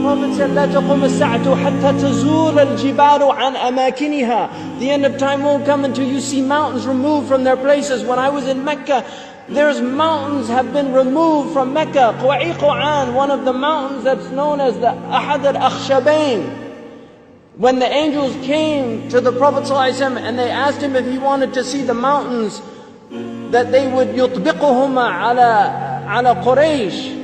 Prophet said, لا تقوم الساعة حتى تزول الجبال عن أماكنها. The end of time won't come until you see mountains removed from their places. When I was in Mecca, there's mountains have been removed from Mecca. Quwa'iquan, one of the mountains that's known as the Ahad al-Akhshabain. When the angels came to the Prophet ﷺ and they asked him if he wanted to see the mountains that they would يطبقهما على Quraysh.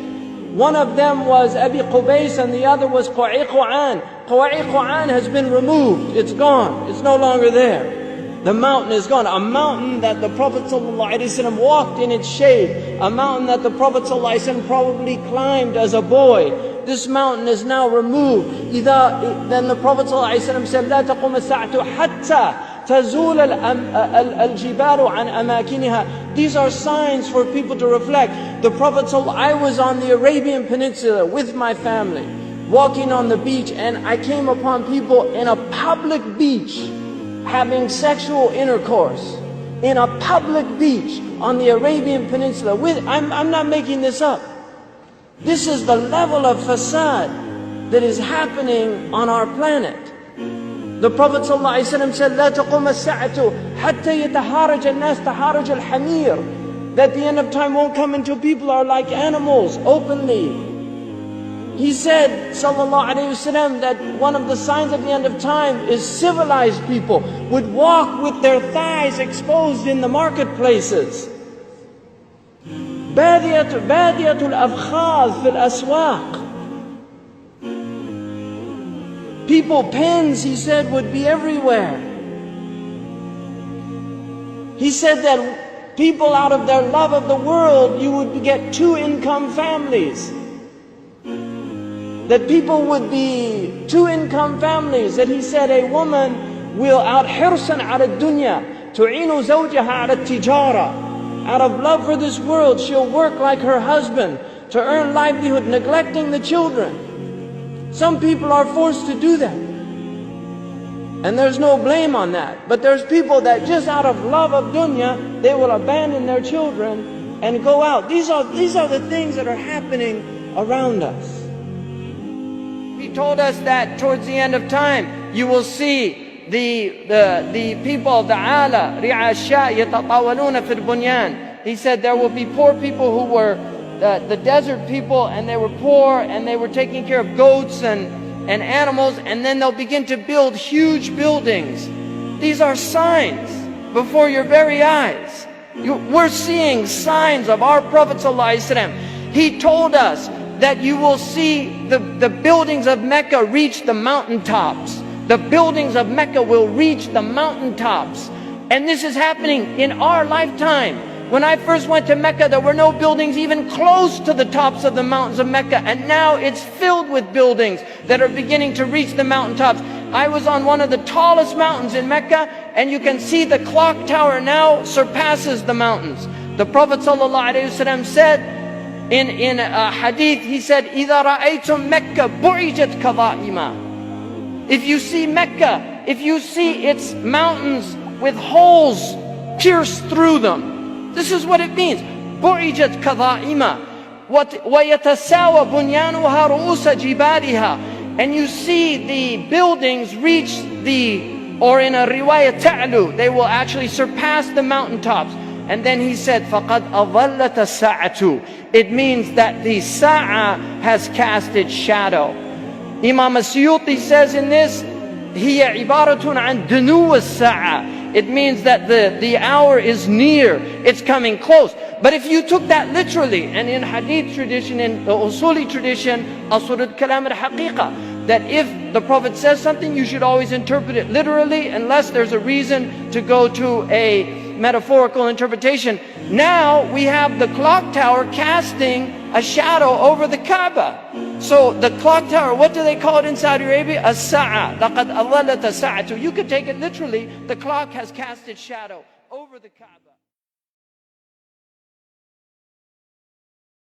One of them was Abi Qubays and the other was Quwa'iquan. Quwa'iquan has been removed. It's gone. It's no longer there. The mountain is gone. A mountain that the Prophet ﷺ walked in its shade. A mountain that the Prophet ﷺ probably climbed as a boy. This mountain is now removed. Then the Prophet ﷺ said, لا تقوم الساعة حتى تزول الجبال عن أماكنها. These are signs for people to reflect. The Prophet I was on the Arabian Peninsula with my family, walking on the beach, and I came upon people in a public beach having sexual intercourse. In a public beach on the Arabian Peninsula. I'm not making this up. This is the level of fasad that is happening on our planet. The Prophet ﷺ said, لا تقوم الساعة حتى يتحارج الناس تحارج الحمير. That the end of time won't come until people are like animals openly. He said, sallallahu alayhi wasallam, that one of the signs of the end of time is civilized people would walk with their thighs exposed in the marketplaces. بادية الأفخاذ في الأسواق. People, pens, he said, would be everywhere. He said that people, out of their love of the world, you would get two-income families. That people would be two-income families. That he said a woman will out حرصا على الدنيا تعين زوجها على التجارة. Out of love for this world, she'll work like her husband to earn livelihood, neglecting the children. Some people are forced to do that. And there's no blame on that. But there's people that just out of love of dunya, they will abandon their children and go out. These are the things that are happening around us. He told us that towards the end of time, you will see the people of the ala, ri'asha yatatawaluna fil bunyan. He said there will be poor people who were the desert people, and they were poor and they were taking care of goats and animals, and then they'll begin to build huge buildings. These are signs before your very eyes. We're seeing signs of our Prophet ﷺ. He told us that you will see the buildings of Mecca reach the mountaintops. The buildings of Mecca will reach the mountaintops. And this is happening in our lifetime. When I first went to Mecca, there were no buildings even close to the tops of the mountains of Mecca. And now it's filled with buildings that are beginning to reach the mountaintops. I was on one of the tallest mountains in Mecca, and you can see the clock tower now surpasses the mountains. The Prophet ﷺ said, in a hadith, he said, إِذَا رَأَيْتُمْ مَكَّةَ بُعِجَتْ كَظَائِمًا. If you see Mecca, if you see its mountains with holes pierced through them, this is what it means. بُعِجَتْ كَظَائِمًا وَيَتَسَاوَى بُنْيَانُهَا رُؤُوسَ جِبَالِهَا. And you see the buildings reach or in a riwayah ta'lu, they will actually surpass the mountaintops. And then he said, فَقَدْ أَظَلَّتَ السَّاعَةُ. It means that the sa'a has cast its shadow. Imam As-Suyuti says in this, هِيَ عِبَارَةٌ عَنْ دُنُوَ السَّاعَةِ. It means that the hour is near, it's coming close. But if you took that literally, and in hadith tradition, in the usuli tradition, asrud kalam al-haqiqa, that if the Prophet says something, you should always interpret it literally, unless there's a reason to go to a metaphorical interpretation. Now we have the clock tower casting a shadow over the Kaaba. So the clock tower, what do they call it in Saudi Arabia? As-sa'a. لَقَدْ أَظَلَّتَ السَّاعَةُ. You could take it literally. The clock has cast its shadow over the Kaaba.